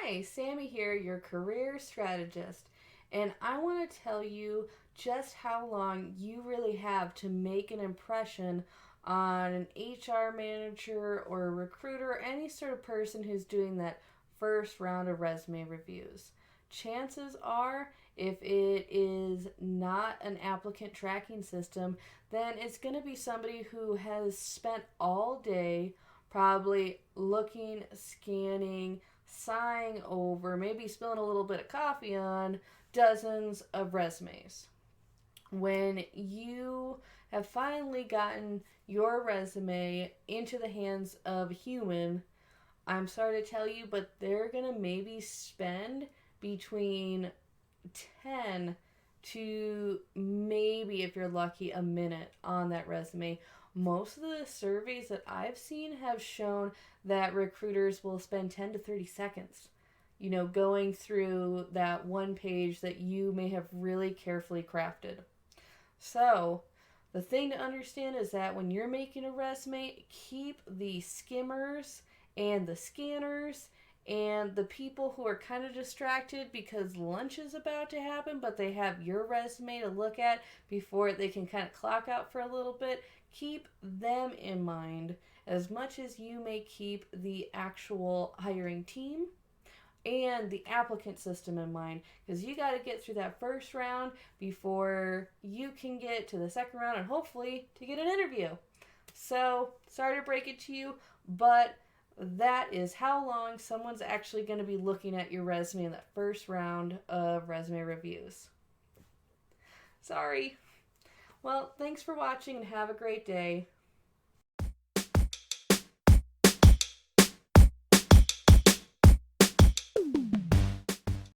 Hi, Sami here, your career strategist, and I want to tell you just how long you really have to make an impression on an HR manager or a recruiter or any sort of person who's doing that first round of resume reviews. Chances are, if it is not an applicant tracking system, then it's going to be somebody who has spent all day probably looking, scanning, sighing over, maybe spilling a little bit of coffee on dozens of resumes. When you have finally gotten your resume into the hands of a human, I'm sorry to tell you, but they're going to maybe spend between 10 to maybe, if you're lucky, a minute on that resume. Most of the surveys that I've seen have shown that recruiters will spend 10 to 30 seconds, going through that one page that you may have really carefully crafted. So, the thing to understand is that when you're making a resume, keep the skimmers and the scanners and the people who are kind of distracted because lunch is about to happen, but they have your resume to look at before they can kind of clock out for a little bit. Keep them in mind as much as you may keep the actual hiring team and the applicant system in mind, because you got to get through that first round before you can get to the second round and hopefully to get an interview. So, sorry to break it to you, but that is how long someone's actually going to be looking at your resume in that first round of resume reviews. Sorry. Well, thanks for watching and have a great day.